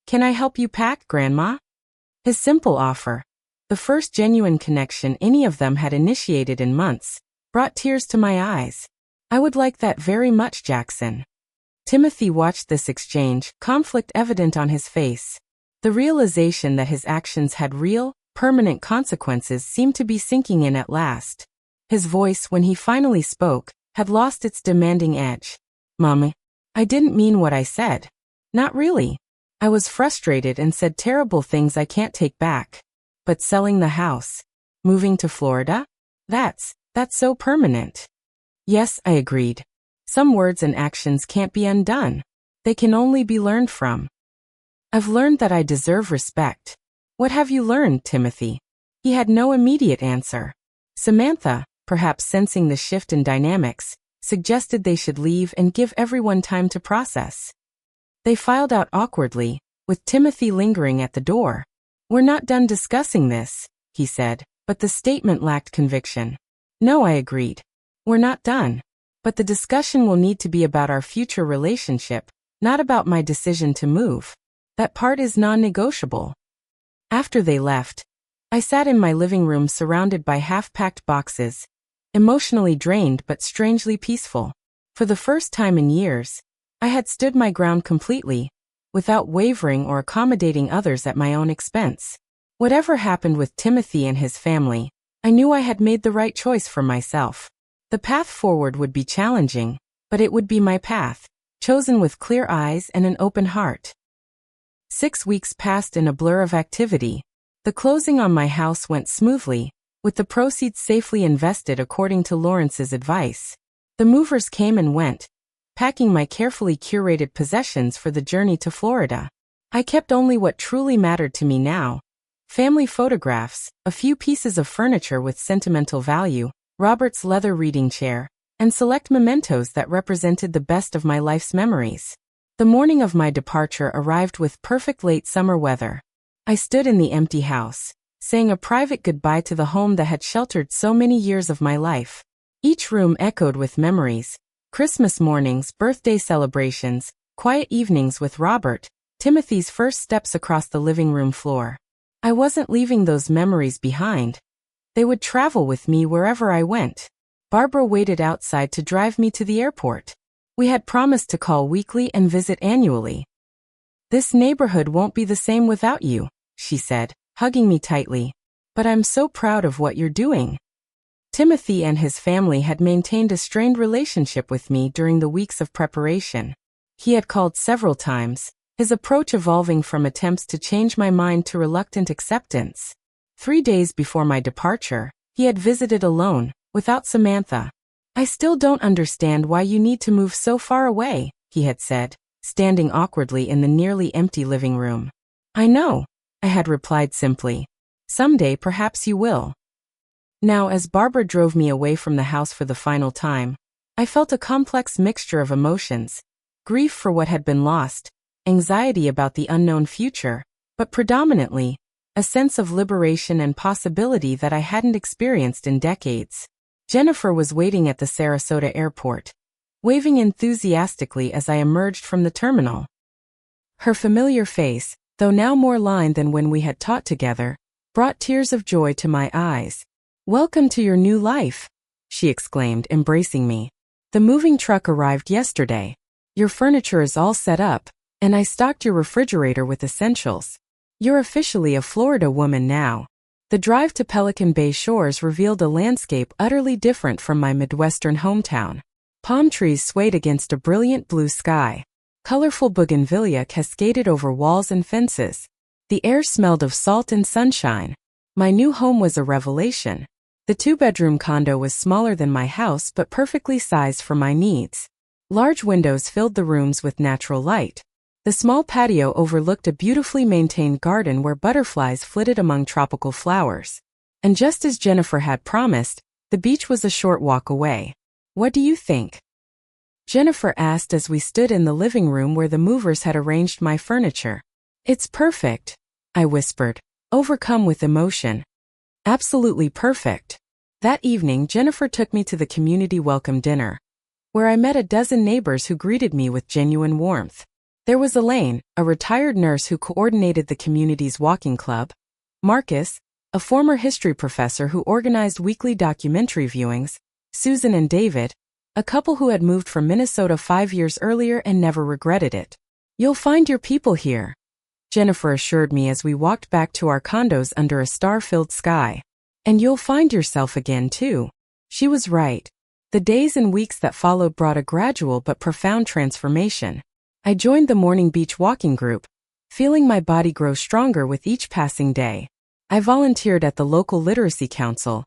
Can I help you pack, Grandma? His simple offer, the first genuine connection any of them had initiated in months, brought tears to my eyes. I would like that very much, Jackson. Timothy watched this exchange, conflict evident on his face. The realization that his actions had real, permanent consequences seemed to be sinking in at last. His voice, when he finally spoke, had lost its demanding edge. Mommy, I didn't mean what I said. Not really. I was frustrated and said terrible things I can't take back. But selling the house, moving to Florida? That's so permanent. Yes, I agreed. Some words and actions can't be undone. They can only be learned from. I've learned that I deserve respect. What have you learned, Timothy? He had no immediate answer. Samantha, perhaps sensing the shift in dynamics, suggested they should leave and give everyone time to process. They filed out awkwardly, with Timothy lingering at the door. We're not done discussing this, he said, but the statement lacked conviction. No, I agreed. We're not done. But the discussion will need to be about our future relationship, not about my decision to move. That part is non-negotiable. After they left, I sat in my living room surrounded by half-packed boxes, emotionally drained but strangely peaceful. For the first time in years, I had stood my ground completely, without wavering or accommodating others at my own expense. Whatever happened with Timothy and his family, I knew I had made the right choice for myself. The path forward would be challenging, but it would be my path, chosen with clear eyes and an open heart. 6 weeks passed in a blur of activity. The closing on my house went smoothly, with the proceeds safely invested according to Lawrence's advice. The movers came and went, packing my carefully curated possessions for the journey to Florida. I kept only what truly mattered to me now. Family photographs, a few pieces of furniture with sentimental value, Robert's leather reading chair, and select mementos that represented the best of my life's memories. The morning of my departure arrived with perfect late summer weather. I stood in the empty house, saying a private goodbye to the home that had sheltered so many years of my life. Each room echoed with memories: Christmas mornings, birthday celebrations, quiet evenings with Robert, Timothy's first steps across the living room floor. I wasn't leaving those memories behind. They would travel with me wherever I went. Barbara waited outside to drive me to the airport. We had promised to call weekly and visit annually. "This neighborhood won't be the same without you," she said, hugging me tightly. "But I'm so proud of what you're doing." Timothy and his family had maintained a strained relationship with me during the weeks of preparation. He had called several times, his approach evolving from attempts to change my mind to reluctant acceptance. 3 days before my departure, he had visited alone, without Samantha. "I still don't understand why you need to move so far away," he had said, standing awkwardly in the nearly empty living room. "I know," I had replied simply. "Someday perhaps you will." Now, as Barbara drove me away from the house for the final time, I felt a complex mixture of emotions: grief for what had been lost, anxiety about the unknown future, but predominantly, a sense of liberation and possibility that I hadn't experienced in decades. Jennifer was waiting at the Sarasota airport, waving enthusiastically as I emerged from the terminal. Her familiar face, though now more lined than when we had taught together, brought tears of joy to my eyes. "Welcome to your new life," she exclaimed, embracing me. "The moving truck arrived yesterday. Your furniture is all set up, and I stocked your refrigerator with essentials. You're officially a Florida woman now." The drive to Pelican Bay shores revealed a landscape utterly different from my Midwestern hometown. Palm trees swayed against a brilliant blue sky. Colorful bougainvillea cascaded over walls and fences. The air smelled of salt and sunshine. My new home was a revelation. The 2-bedroom condo was smaller than my house but perfectly sized for my needs. Large windows filled the rooms with natural light. The small patio overlooked a beautifully maintained garden where butterflies flitted among tropical flowers. And just as Jennifer had promised, the beach was a short walk away. "What do you think?" Jennifer asked as we stood in the living room where the movers had arranged my furniture. "It's perfect," I whispered, overcome with emotion. "Absolutely perfect." That evening, Jennifer took me to the community welcome dinner, where I met a dozen neighbors who greeted me with genuine warmth. There was Elaine, a retired nurse who coordinated the community's walking club; Marcus, a former history professor who organized weekly documentary viewings; Susan and David, a couple who had moved from Minnesota 5 years earlier and never regretted it. "You'll find your people here," Jennifer assured me as we walked back to our condos under a star-filled sky. "And you'll find yourself again, too." She was right. The days and weeks that followed brought a gradual but profound transformation. I joined the morning beach walking group, feeling my body grow stronger with each passing day. I volunteered at the local literacy council,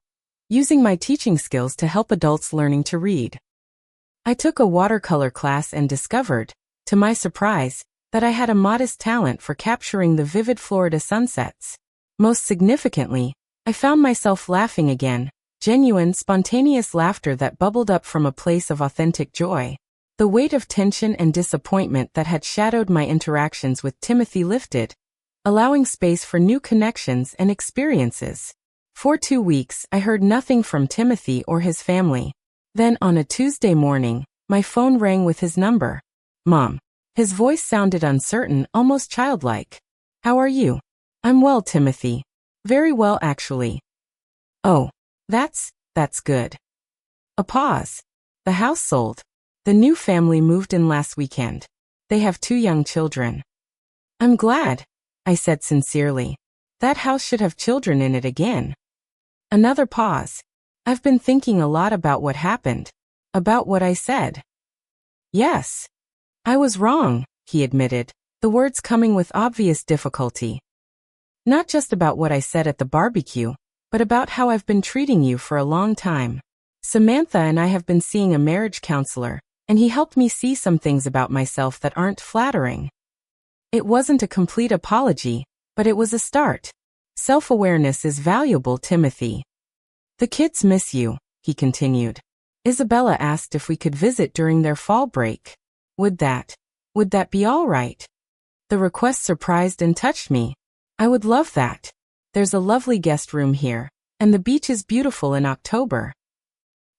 using my teaching skills to help adults learning to read. I took a watercolor class and discovered, to my surprise, that I had a modest talent for capturing the vivid Florida sunsets. Most significantly, I found myself laughing again, genuine, spontaneous laughter that bubbled up from a place of authentic joy. The weight of tension and disappointment that had shadowed my interactions with Timothy lifted, allowing space for new connections and experiences. For 2 weeks, I heard nothing from Timothy or his family. Then, on a Tuesday morning, my phone rang with his number. "Mom." His voice sounded uncertain, almost childlike. "How are you?" "I'm well, Timothy." "Very well, actually." "Oh, that's good." A pause. "The house sold. The new family moved in last weekend. They have 2 young children." "I'm glad," I said sincerely. "That house should have children in it again." Another pause. "I've been thinking a lot about what happened. About what I said." "Yes. I was wrong," he admitted, the words coming with obvious difficulty. "Not just about what I said at the barbecue, but about how I've been treating you for a long time. Samantha and I have been seeing a marriage counselor, and he helped me see some things about myself that aren't flattering." It wasn't a complete apology, but it was a start. "Self-awareness is valuable, Timothy." "The kids miss you," he continued. Isabella asked if we could visit during their fall break. Would that be all right? The request surprised and touched me. I would love that. There's a lovely guest room here, and the beach is beautiful in October.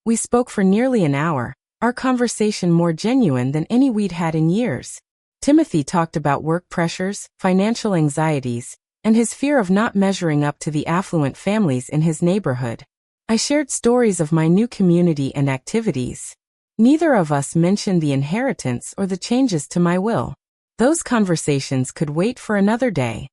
We spoke for nearly an hour, our conversation more genuine than any we'd had in years. Timothy talked about work pressures, financial anxieties, and his fear of not measuring up to the affluent families in his neighborhood. I shared stories of my new community and activities. Neither of us mentioned the inheritance or the changes to my will. Those conversations could wait for another day.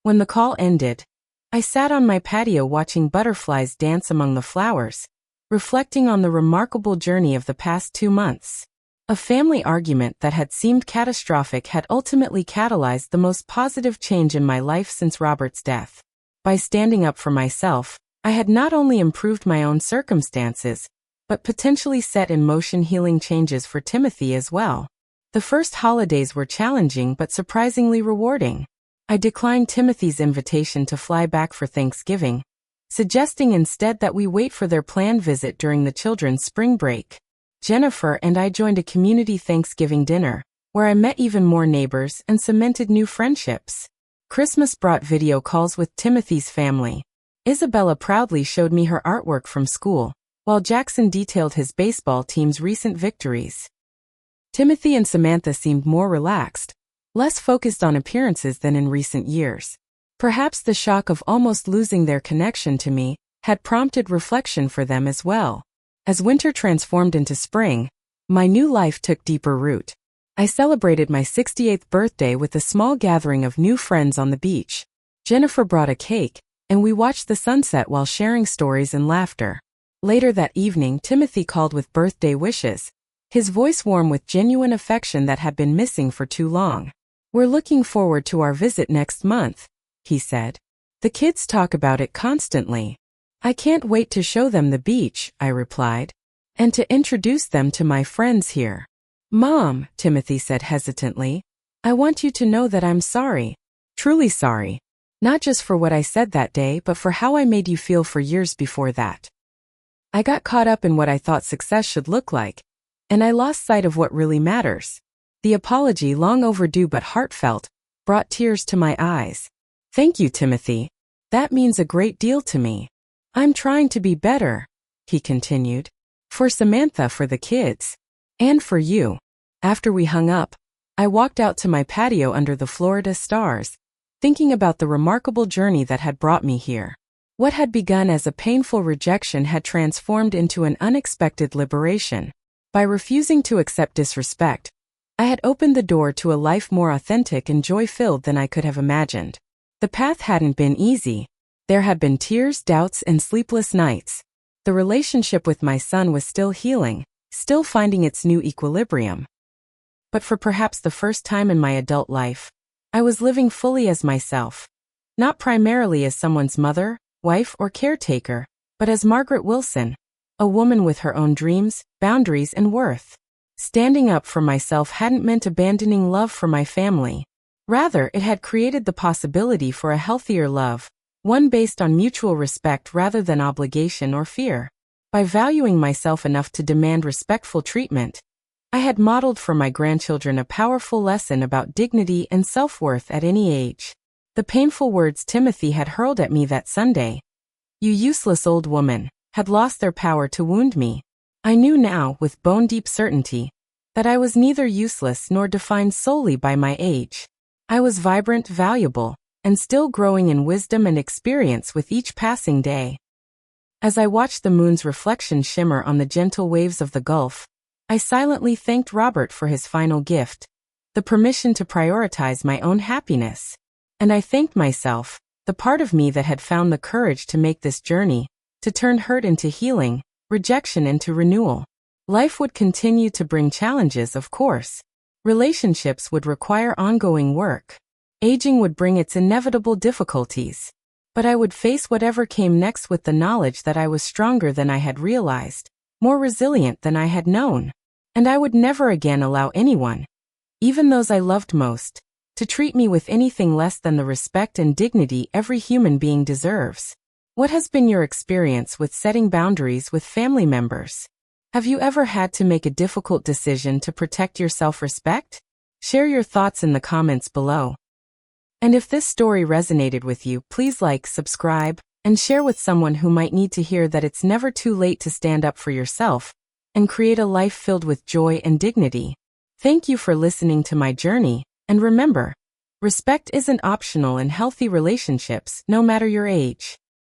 When the call ended, I sat on my patio watching butterflies dance among the flowers, reflecting on the remarkable journey of the past 2 months. A family argument that had seemed catastrophic had ultimately catalyzed the most positive change in my life since Robert's death. By standing up for myself, I had not only improved my own circumstances, but potentially set in motion healing changes for Timothy as well. The first holidays were challenging but surprisingly rewarding. I declined Timothy's invitation to fly back for Thanksgiving, suggesting instead that we wait for their planned visit during the children's spring break. Jennifer and I joined a community Thanksgiving dinner, where I met even more neighbors and cemented new friendships. Christmas brought video calls with Timothy's family. Isabella proudly showed me her artwork from school, while Jackson detailed his baseball team's recent victories. Timothy and Samantha seemed more relaxed, less focused on appearances than in recent years. Perhaps the shock of almost losing their connection to me had prompted reflection for them as well. As winter transformed into spring, my new life took deeper root. I celebrated my 68th birthday with a small gathering of new friends on the beach. Jennifer brought a cake, and we watched the sunset while sharing stories and laughter. Later that evening, Timothy called with birthday wishes, his voice warm with genuine affection that had been missing for too long. "We're looking forward to our visit next month," he said. "The kids talk about it constantly." "I can't wait to show them the beach," I replied, "and to introduce them to my friends here." "Mom," Timothy said hesitantly, "I want you to know that I'm sorry. Truly sorry. Not just for what I said that day, but for how I made you feel for years before that. I got caught up in what I thought success should look like, and I lost sight of what really matters." The apology, long overdue but heartfelt, brought tears to my eyes. "Thank you, Timothy. That means a great deal to me. I'm trying to be better," he continued. "For Samantha, for the kids, and for you." After we hung up, I walked out to my patio under the Florida stars, thinking about the remarkable journey that had brought me here. What had begun as a painful rejection had transformed into an unexpected liberation. By refusing to accept disrespect, I had opened the door to a life more authentic and joy-filled than I could have imagined. The path hadn't been easy. There had been tears, doubts, and sleepless nights. The relationship with my son was still healing, still finding its new equilibrium. But for perhaps the first time in my adult life, I was living fully as myself. Not primarily as someone's mother, wife, or caretaker, but as Margaret Wilson, a woman with her own dreams, boundaries, and worth. Standing up for myself hadn't meant abandoning love for my family. Rather, it had created the possibility for a healthier love, one based on mutual respect rather than obligation or fear. By valuing myself enough to demand respectful treatment, I had modeled for my grandchildren a powerful lesson about dignity and self-worth at any age. The painful words Timothy had hurled at me that Sunday, "You useless old woman," had lost their power to wound me. I knew now, with bone-deep certainty, that I was neither useless nor defined solely by my age. I was vibrant, valuable, and still growing in wisdom and experience with each passing day. As I watched the moon's reflection shimmer on the gentle waves of the Gulf, I silently thanked Robert for his final gift, the permission to prioritize my own happiness. And I thanked myself, the part of me that had found the courage to make this journey, to turn hurt into healing, rejection into renewal. Life would continue to bring challenges, of course. Relationships would require ongoing work. Aging would bring its inevitable difficulties. But I would face whatever came next with the knowledge that I was stronger than I had realized, more resilient than I had known. And I would never again allow anyone, even those I loved most, to treat me with anything less than the respect and dignity every human being deserves. What has been your experience with setting boundaries with family members? Have you ever had to make a difficult decision to protect your self-respect? Share your thoughts in the comments below. And if this story resonated with you, please like, subscribe, and share with someone who might need to hear that it's never too late to stand up for yourself and create a life filled with joy and dignity. Thank you for listening to my journey, and remember, respect isn't optional in healthy relationships, no matter your age.